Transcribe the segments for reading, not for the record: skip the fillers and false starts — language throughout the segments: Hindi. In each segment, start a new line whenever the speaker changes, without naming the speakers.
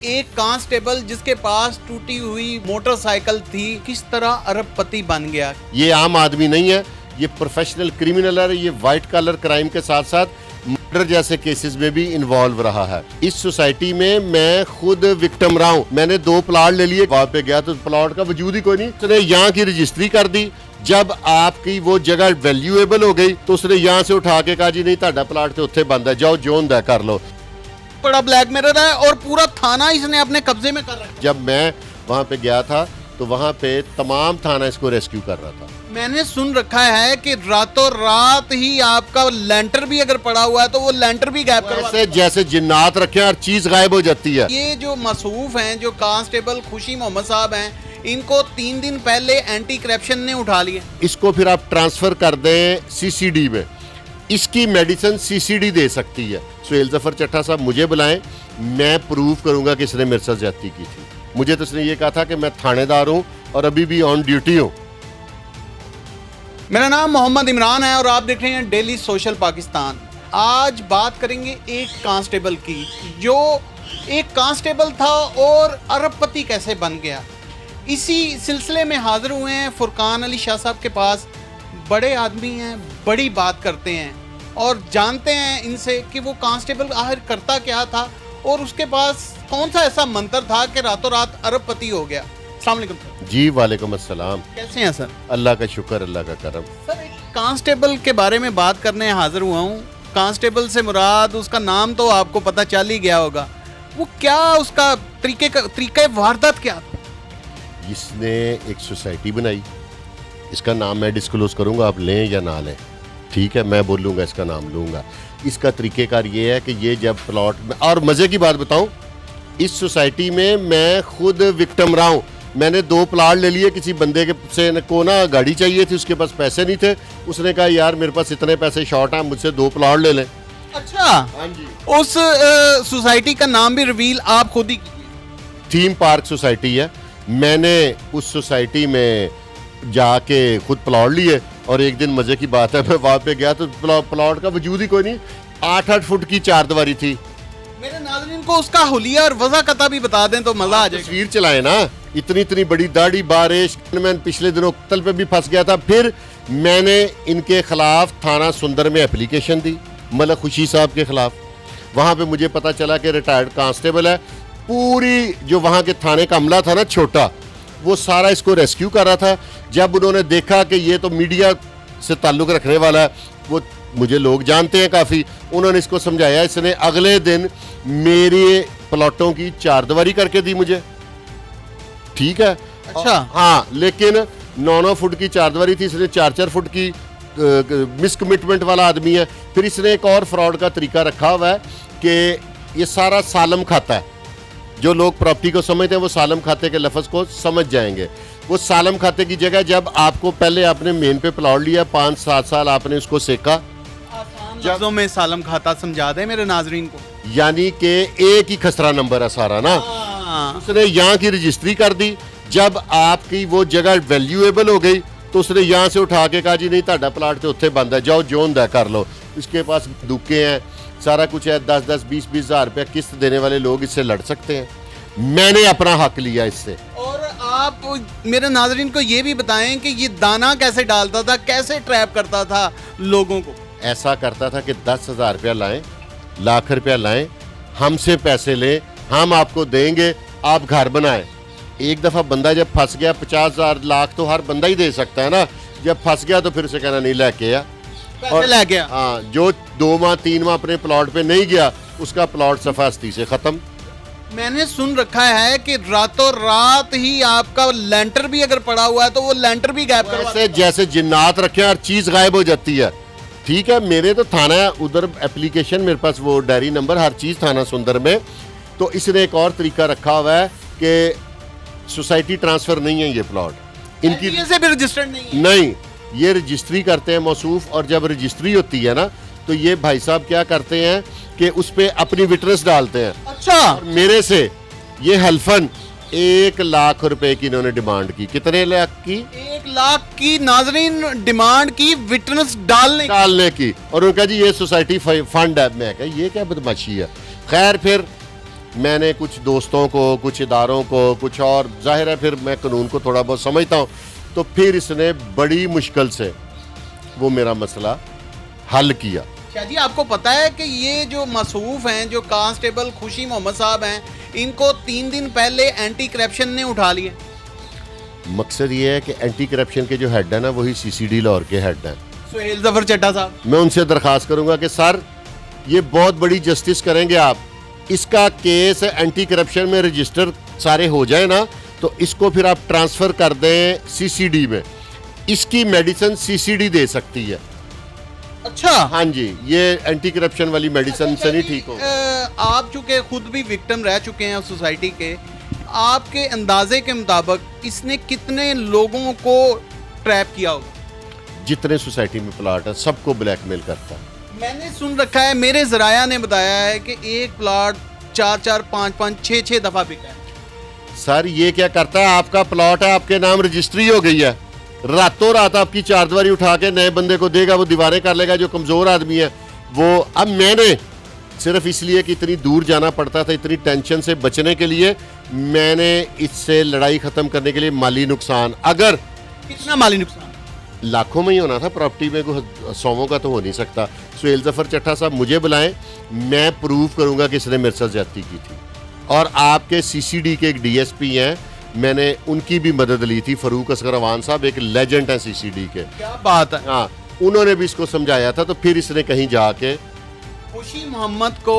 एक कांस्टेबल जिसके पास टूटी हुई मोटरसाइकिल थी किस तरह अरबपति बन गया।
ये आम आदमी नहीं है, ये प्रोफेशनल क्रिमिनल है। ये वाइट कॉलर क्राइम के साथ साथ मर्डर जैसे केसेस में भी इन्वॉल्व रहा है। इस सोसाइटी में मैं खुद विक्टिम रहा हूँ। मैंने 2 प्लाट ले लिए, वहां पे गया तो प्लाट का वजूद ही कोई नहीं। उसने यहाँ की रजिस्ट्री कर दी। जब आपकी वो जगह वैल्यूएबल हो गई तो उसने यहाँ से उठा के कहा जी नहीं ਤੁਹਾਡਾ प्लाट तो उत्थे बंद है, जाओ जो ਹੁੰਦਾ कर लो।
बड़ा ब्लैकमेलर है और पूरा थाना इसने अपने कब्जे में कर रखा।
जब मैं वहां पे गया था तो वहां पे तमाम थाना इसको रेस्क्यू कर रहा था।
मैंने सुन रखा है कि रातों रात ही आपका लेंटर भी अगर पड़ा हुआ है तो वो लेंटर भी गायब करवा
ऐसे जैसे जिन्नात रखे हर चीज गायब हो जाती है।
ये जो मसूफ हैं, जो कांस्टेबल खुशी मोहम्मद साहब हैं, इनको 3 दिन पहले एंटी करप्शन ने उठा लिया।
इसको फिर आप ट्रांसफर कर दें सीसीडी में, इसकी मेडिसिन सीसीडी दे सकती है। सुहेल जफर चट्टा साहब मुझे बुलाएं, मैं प्रूव करूंगा कि इसने मेरे साथ ज्यादती की थी। मुझे तो इसने ये कहा था कि मैं थानेदार हूं और अभी भी ऑन ड्यूटी हूं।
मेरा नाम मोहम्मद इमरान है और आप देख रहे हैं डेली सोशल पाकिस्तान। आज बात करेंगे एक कांस्टेबल की, जो एक कांस्टेबल था और अरबपति कैसे बन गया। इसी सिलसिले में हाजिर हुए हैं फुरकान अली शाह साहब के पास। बड़े आदमी हैं, बड़ी बात करते हैं और जानते हैं इनसे कि वो कांस्टेबल आखिर करता क्या था और उसके पास कौन सा ऐसा मंत्र था कि रातों रात अरबपति हो गया। अस्सलाम वालेकुम सर।
जी वालेकुम अस्सलाम।
कैसे हैं सर?
अल्लाह का शुक्र, अल्लाह का करम।
सर एक कांस्टेबल के बारे में बात करने हाजिर हुआ हूँ। कांस्टेबल से मुराद उसका नाम तो आपको पता चल ही गया होगा। वो क्या उसका तरीके वारदात क्या था?
इसने एक सोसाइटी बनाई, इसका नाम मैं डिस्क्लोज करूंगा, आप लें या ना लें, ठीक है, मैं बोलूंगा इसका नाम लूंगा। इसका तरीकेकार ये है कि ये जब प्लॉट में, और मजे की बात बताऊं, इस सोसाइटी में मैं खुद विक्टिम रहा हूं। मैंने 2 प्लाट ले लिए, किसी बंदे के से को ना गाड़ी चाहिए थी, उसके पास पैसे नहीं थे। उसने कहा यार मेरे पास इतने पैसे शॉर्ट हैं, मुझसे 2 प्लाट ले लें।
अच्छा,
हाँ जी।
उस सोसाइटी का नाम भी रिवील आप खुद ही कीजिए।
थीम पार्क सोसाइटी है। मैंने उस सोसाइटी में जाके खुद प्लॉट लिए और एक दिन मजे की बात है मैं वहां पे गया तो प्लॉट का वजूद ही कोई नहीं। 8-8 फुट की 4 दीवारी थी।
मेरे नाज़रीन को उसका हुलिया और वजह कता भी बता दें तो मजा आ जाएगा।
तस्वीर चलाए ना, इतनी बड़ी दाढ़ी, बारिश। मैं पिछले दिनों कत्ल पे भी फंस गया था। फिर मैंने इनके खिलाफ थाना सुंदर में एप्लीकेशन दी, मलक खुशी साहब के खिलाफ। वहां पे मुझे पता चला कि रिटायर्ड कांस्टेबल है। पूरी जो वहां के थाने का अमला था ना, छोटा, वो सारा इसको रेस्क्यू कर रहा था। जब उन्होंने देखा कि ये तो मीडिया से ताल्लुक़ रखने वाला है, वो मुझे लोग जानते हैं काफ़ी, उन्होंने इसको समझाया। इसने अगले दिन मेरे प्लॉटों की 4 दीवारी करके दी मुझे, ठीक है।
अच्छा,
हाँ, लेकिन 9-9 फुट की 4 दीवारी थी, इसने 4-4 फुट की मिसकमिटमेंट वाला आदमी है। फिर इसने एक और फ्रॉड का तरीका रखा हुआ है कि ये सारा सालम खाता है। जो लोग प्रॉपर्टी को समझते हैं वो सालम खाते के लफ्ज़ को समझ जाएंगे। वो सालम खाते की जगह जब आपको पहले आपने मेन पे प्लॉट लिया, 5-7 साल आपने उसको सेका,
लफ्ज़ों में सालम खाता समझा दें मेरे नाजरीन को।
यानी कि एक ही खसरा नंबर है सारा ना। उसने यहाँ की रजिस्ट्री कर दी। जब आपकी वो जगह वैल्यूएबल हो गई तो उसने यहाँ से उठा के कहा जी नहीं ਤੁਹਾਡਾ प्लाट तो उत्थे बंद है, जाओ जो ਹੁੰਦਾ कर लो। इसके पास दुक्के हैं, सारा कुछ है। 10-10, 20-20 हज़ार रुपया किस्त देने वाले लोग इससे लड़ सकते हैं। मैंने अपना हक लिया इससे।
और आप मेरे नाजरीन को ये भी बताएं कि ये दाना कैसे डालता था, कैसे ट्रैप करता था लोगों को।
ऐसा करता था कि 10,000 रुपया लाएं, लाख रुपया लाएं, हमसे पैसे लें, हम आपको देंगे, आप घर बनाएं। एक दफ़ा बंदा जब फंस गया, 50,000 लाख तो हर बंदा ही दे सकता है ना। जब फंस गया तो फिर से कहना नहीं लेके आ,
पैसे ले गया।
हाँ, जो 2 माह 3 माह अपने प्लॉट पे नहीं गया, उसका प्लॉट सफास्ती से खत्म।
मैंने सुन रखा है कि रातों रात ही आपका लेंटर भी अगर पड़ा हुआ है तो वो लेंटर भी गायब करवा
ऐसे जैसे जिन्नात रखे हर चीज गायब हो जाती है, ठीक है। मेरे तो थाना उधर एप्लीकेशन, मेरे पास वो डायरी नंबर, हर चीज थाना सुंदर में। तो इसने एक और तरीका रखा हुआ है कि सोसाइटी ट्रांसफर नहीं है ये प्लॉट इनकी
से भी रजिस्टर्ड नहीं है।
नहीं, ये रजिस्ट्री करते हैं मौसूफ। और जब रजिस्ट्री होती है ना तो ये भाई साहब क्या करते हैं कि उस पे अपनी विटनेस डालते हैं।
अच्छा,
और मेरे से ये हल्फन 1 लाख रुपए की इन्होंने डिमांड की। कितने लाख की?
1 लाख की नाजरीन डिमांड की विटनेस डालने की।
और उनका जी ये सोसाइटी फंड है। मैं कहा ये क्या बदमाशी है। खैर फिर मैंने कुछ दोस्तों को, कुछ इदारों को, कुछ और, जाहिर है फिर मैं कानून को थोड़ा बहुत समझता हूँ, तो फिर इसने बड़ी मुश्किल से वो मेरा मसला हल किया।
शाह जी, आपको पता है कि ये जो मसरूफ हैं, जो कांस्टेबल खुशी मोहम्मद साहब हैं, इनको 3 दिन पहले एंटी करप्शन ने उठा लिए।
मकसद ये है कि एंटी करप्शन के जो हेड है ना, वही CCD लाहौर के हेड हैं,
सुहेल जफर चड्ढा साहब।
मैं उनसे दरख्वास्त करूंगा कि सर ये बहुत बड़ी जस्टिस करेंगे आप, इसका केस एंटी करप्शन में रजिस्टर सारे हो जाए ना, तो इसको फिर आप ट्रांसफ़र कर दें CCD में, इसकी मेडिसिन CCD दे सकती है।
अच्छा,
हाँ जी, ये एंटी करप्शन वाली मेडिसिन से नहीं ठीक हो।
आप चूंकि खुद भी विक्टिम रह चुके हैं सोसाइटी के, आपके अंदाजे के मुताबिक इसने कितने लोगों को ट्रैप किया होगा?
जितने सोसाइटी में प्लाट है सबको ब्लैकमेल करता है।
मैंने सुन रखा है, मेरे ज़राया ने बताया है कि एक प्लाट 4-4, 5-5, 6-6 दफ़ा बिका है।
सर ये क्या करता है, आपका प्लॉट है, आपके नाम रजिस्ट्री हो गई है, रातों रात आपकी चारदीवारी उठा के नए बंदे को देगा, वो दीवारें कर लेगा, जो कमज़ोर आदमी है वो। अब मैंने सिर्फ इसलिए कि इतनी दूर जाना पड़ता था, इतनी टेंशन से बचने के लिए, मैंने इससे लड़ाई ख़त्म करने के लिए माली नुकसान, अगर
कितना माली नुकसान?
लाखों में ही होना था, प्रॉपर्टी में कोई सौों का तो हो नहीं सकता। सुहेल जफर चड्ढा साहब मुझे बुलाएं, मैं प्रूव करूंगा कि इसने मेरे साथ ज्यादती की थी। और आपके CCD के एक DSP हैं, मैंने उनकी भी मदद ली थी, फरूक असगर अवान साहब एक लेजेंड हैं CCD के।
क्या बात है।
हाँ, उन्होंने भी इसको समझाया था, तो फिर इसने कहीं जाके
खुशी मोहम्मद को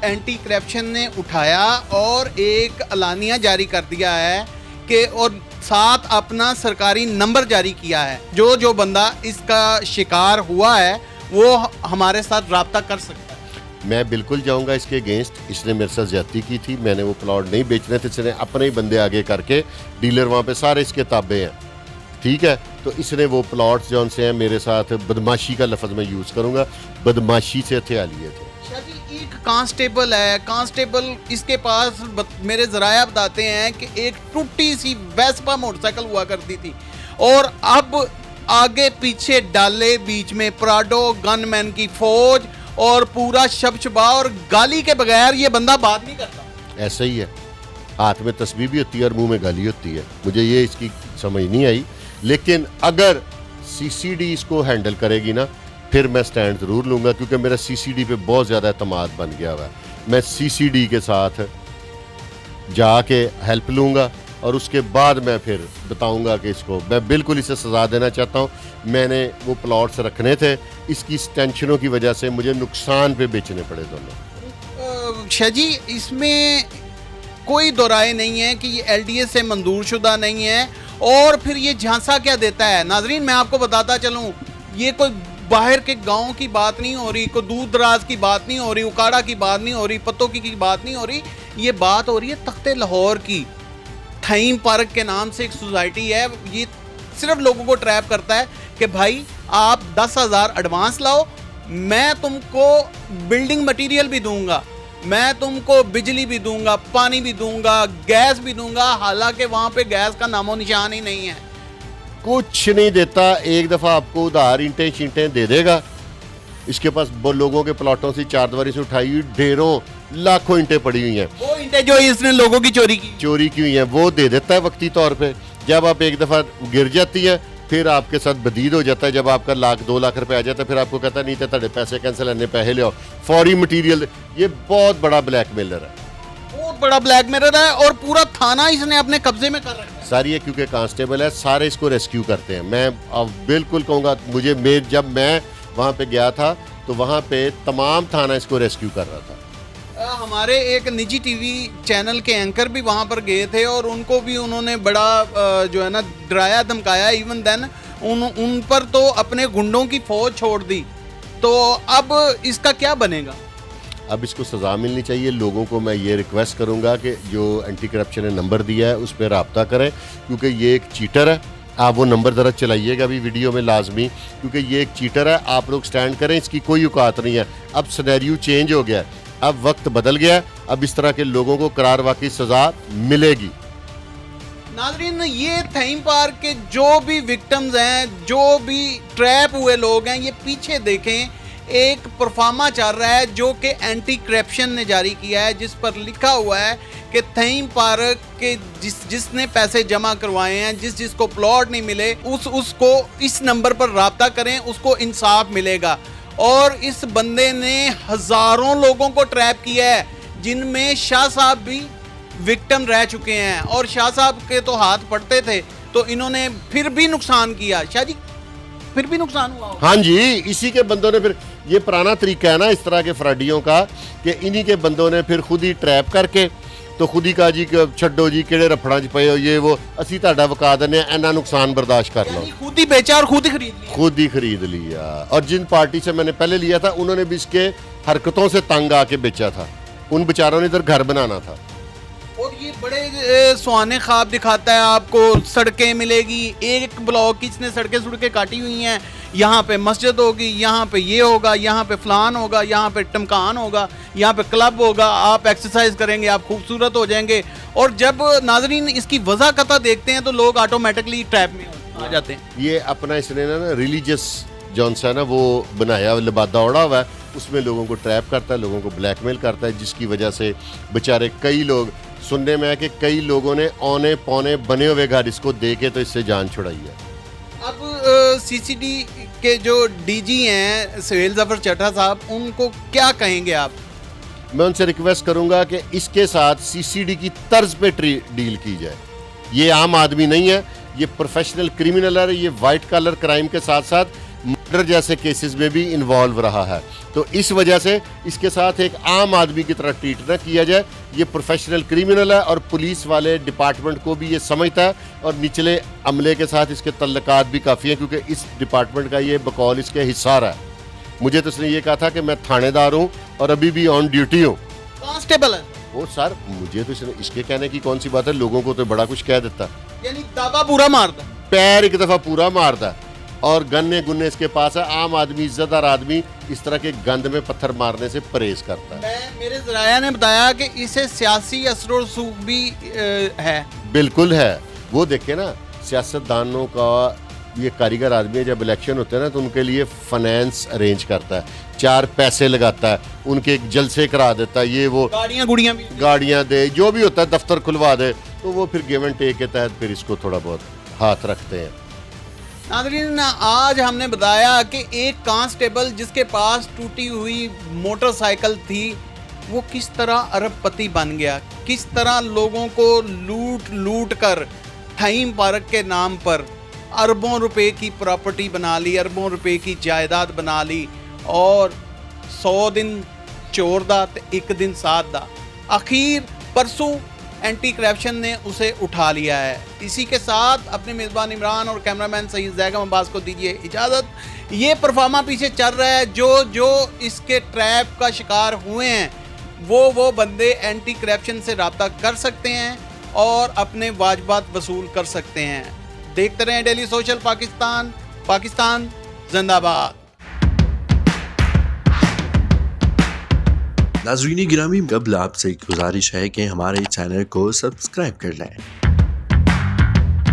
एंटी करप्शन ने उठाया और एक अलानिया जारी कर दिया है कि, और साथ अपना सरकारी नंबर जारी किया है, जो जो बंदा इसका शिकार हुआ है वो हमारे साथ राब्ता कर सकता है।
मैं बिल्कुल जाऊंगा इसके अगेंस्ट, इसने मेरे साथ ज्यादती की थी, मैंने वो प्लॉट नहीं बेचने थे, इसने अपने ही बंदे आगे करके, डीलर वहाँ पे सारे इसके ताबे हैं, ठीक है, तो इसने वो प्लॉट्स जो उनसे हैं मेरे साथ बदमाशी का लफ्ज़ मैं यूज़ करूँगा, बदमाशी से हथिया लिए थे।
एक कांस्टेबल है, कांस्टेबल इसके पास मेरे ज़राया बताते हैं कि एक टूटी सी वेस्पा मोटरसाइकिल हुआ करती थी, और अब आगे पीछे डाले, बीच में प्राडो, गनमैन की फौज और पूरा शबशबा, और गाली के बगैर ये बंदा बात नहीं करता।
ऐसा ही है, हाथ में तस्बीह भी होती है और मुंह में गाली होती है, मुझे ये इसकी समझ नहीं आई, लेकिन अगर CCD इसको हैंडल करेगी ना, फिर मैं स्टैंड ज़रूर लूँगा, क्योंकि मेरा CCD पे बहुत ज़्यादा एतमाद बन गया हुआ है। मैं CCD के साथ जाके हेल्प लूँगा और उसके बाद मैं फिर बताऊँगा कि इसको, मैं बिल्कुल इसे सज़ा देना चाहता हूँ। मैंने वो प्लॉट्स रखने थे, इसकी टेंशनों की वजह से मुझे नुकसान पे बेचने पड़े दोनों।
शाह जी, इसमें कोई दो राय नहीं है कि ये LDA से मंजूर शुदा नहीं है, और फिर ये झांसा क्या देता है। नाजरीन, मैं आपको बताता चलूँ, ये कोई बाहर के गांव की बात नहीं हो रही, कोई दूर दराज की बात नहीं हो रही, उकाड़ा की बात नहीं हो रही, पत्तों की बात नहीं हो रही, ये बात हो रही है तख्ते लाहौर की। थईम पार्क के नाम से एक सोसाइटी है, ये सिर्फ लोगों को ट्रैप करता है कि भाई आप 10,000 एडवांस लाओ, मैं तुमको बिल्डिंग मटेरियल भी दूंगा, मैं तुमको बिजली भी दूंगा, पानी भी दूंगा, गैस भी दूंगा, हालांकि वहाँ पे गैस का नामो निशान ही नहीं है।
कुछ नहीं देता, एक दफ़ा आपको उधार ईंटें शींटें दे देगा। इसके पास लोगों के प्लॉटों से चारदीवारी से उठाई हुई ढेरों लाखों ईंटें पड़ी हुई हैं,
वो ईंटें जो इसने लोगों की चोरी की
हुई हैं, वो दे देता है वक्ती तौर पे। जब आप एक दफ़ा गिर जाती है, फिर आपके साथ बदीद हो जाता है, जब आपका 1-2 लाख रुपए आ जाता है, फिर आपको कहता नहीं था तेरे पैसे कैंसिल, अन्य पैसे ले आओ, फौरी मटीरियल। ये बहुत बड़ा ब्लैकमेलर है,
बहुत बड़ा ब्लैकमेलर है, और पूरा थाना इसने अपने कब्जे में कर रखा है।
सारी है, क्योंकि कांस्टेबल है, सारे इसको रेस्क्यू करते हैं। मैं अब बिल्कुल कहूँगा, मुझे जब मैं वहाँ पे गया था तो वहाँ पे तमाम थाना इसको रेस्क्यू कर रहा था।
हमारे एक निजी टीवी चैनल के एंकर भी वहाँ पर गए थे, और उनको भी उन्होंने बड़ा जो है ना डराया धमकाया। इवन देन उन पर तो अपने गुंडों की फौज छोड़ दी। तो अब इसका क्या बनेगा?
अब इसको सज़ा मिलनी चाहिए। लोगों को मैं ये रिक्वेस्ट करूंगा कि जो एंटी करप्शन ने नंबर दिया है उस पर रब्ता करें, क्योंकि ये एक चीटर है। आप वो नंबर ज़रा चलाइएगा अभी वीडियो में लाजमी, क्योंकि ये एक चीटर है। आप लोग स्टैंड करें, इसकी कोई औकात नहीं है। अब सिनेरियो चेंज हो गया, अब वक्त बदल गया, अब इस तरह के लोगों को करार वाकई सज़ा मिलेगी।
नाज़रीन, ये थीम पार्क के जो भी विक्टिम्स हैं, जो भी ट्रैप हुए लोग हैं, ये पीछे देखें एक परफार्मा चल रहा है जो कि एंटी करप्शन ने जारी किया है, जिस पर लिखा हुआ है कि थीम पार्क के जिसने पैसे जमा करवाए हैं, जिसको प्लॉट नहीं मिले, उसको इस नंबर पर राब्ता करें, उसको इंसाफ मिलेगा। और इस बंदे ने हज़ारों लोगों को ट्रैप किया है, जिनमें शाह साहब भी विक्टिम रह चुके हैं। और शाह साहब के तो हाथ पड़ते थे, तो इन्होंने फिर भी नुकसान किया। शाह जी, फिर भी नुकसान हुआ होगा।
हाँ जी, इसी के बंदों ने फिर, ये पुराना तरीका है ना इस तरह के फ्राडियों का, कि इन्हीं के बंदों ने फिर खुद ही ट्रैप करके तो खुद ही कहा जी कि छड्डो जी किहड़े रफड़ा च पे हो, ये वो असी तुहाडा वका दिंदे हां, इन्ना नुकसान बर्दाश्त कर लो।
खुद ही बेचा और खुद ही खरीद लिया।
खुद ही खरीद लिया। और जिन पार्टी से मैंने पहले लिया था उन्होंने भी इसके हरकतों से तंग आके बेचा था, उन बेचारों ने इधर घर बनाना था।
और ये बड़े सुहाने ख्वाब दिखाता है आपको, सड़कें मिलेगी, एक ब्लॉक की इसने सड़कें काटी हुई हैं, यहाँ पे मस्जिद होगी, यहाँ पे ये होगा, यहाँ पे फलान होगा, यहाँ पे टमकान होगा, यहाँ पे क्लब होगा, आप एक्सरसाइज करेंगे, आप खूबसूरत हो जाएंगे। और जब नाजरीन इसकी वज़ाकता देखते हैं तो लोग ऑटोमेटिकली ट्रैप में आ जाते हैं।
ये अपना इसने ना रिलीजियस जौन सा ना वो बनाया, लिबादा ओढ़ा हुआ है, उसमें लोगों को ट्रैप करता है, लोगों को ब्लैकमेल करता है, जिसकी वजह से बेचारे कई लोग, सुनने में है कि कई लोगों ने औने पौने बने हुए घर इसको दे के तो इससे जान छुड़ाई है।
अब सीसीडी के जो डीजी हैं सुहेल जफर चड्ढा साहब, उनको क्या कहेंगे आप?
मैं उनसे रिक्वेस्ट करूंगा कि इसके साथ सीसीडी की तर्ज पे डील की जाए। ये आम आदमी नहीं है, ये प्रोफेशनल क्रिमिनल है, ये वाइट कॉलर क्राइम के साथ साथ मर्डर जैसे केसेस में भी इन्वॉल्व रहा है। तो इस वजह से इसके साथ एक आम आदमी की तरह ट्रीट न किया जाए। ये प्रोफेशनल क्रिमिनल है और पुलिस वाले डिपार्टमेंट को भी ये समझता है, और निचले अमले के साथ इसके तल्लुकात भी काफ़ी हैं, क्योंकि इस डिपार्टमेंट का ये बकौल इसके हिस्सा रहा है। मुझे तो इसने ये कहा था कि मैं थानेदार हूँ और अभी भी ऑन ड्यूटी हूँ।
कांस्टेबल है
वो सर, मुझे तो इसके कहने की कौन सी बात है, लोगों को तो बड़ा कुछ कह देता,
यानी दावा पूरा मारता,
पैर एक दफ़ा पूरा मारता, और गन्ने गुन्ने इसके पास है। आम आदमी, इज्जतदार आदमी इस तरह के गंद में पत्थर मारने से परहेज करता है।
मेरे ज़राया ने बताया कि इसे सियासी असर रसूख भी है।
बिल्कुल है। वो देखे ना, सियासतदानों का ये कारीगर आदमी है, जब इलेक्शन होते हैं ना तो उनके लिए फाइनेंस अरेंज करता है, 4 पैसे लगाता है, उनके जलसे करा देता है, ये वो गाड़ियाँ दे, जो भी होता है, दफ्तर खुलवा दे, तो वो फिर गिव एंड टेक के तहत फिर इसको थोड़ा बहुत हाथ रखते हैं।
नाज़रीन, आज हमने बताया कि एक कांस्टेबल जिसके पास टूटी हुई मोटरसाइकिल थी, वो किस तरह अरबपति बन गया, किस तरह लोगों को लूट कर थीम पार्क के नाम पर अरबों रुपए की प्रॉपर्टी बना ली, अरबों रुपए की जायदाद बना ली, और 100 दिन चोर दा ते 1 दिन साथ दा। आखिर परसों एंटी करप्शन ने उसे उठा लिया है। इसी के साथ अपने मेज़बान इमरान और कैमरामैन सईद ज़ैगम अब्बास को दीजिए इजाज़त। ये परफार्मा पीछे चल रहा है, जो इसके ट्रैप का शिकार हुए हैं, वो बंदे एंटी करप्शन से रब्ता कर सकते हैं और अपने वाजबात वसूल कर सकते हैं। देखते रहें डेली सोशल पाकिस्तान, पाकिस्तान जिंदाबाद।
नाज़रीन गिरामी, कबल आपसे एक गुजारिश है कि हमारे चैनल को सब्सक्राइब कर लें।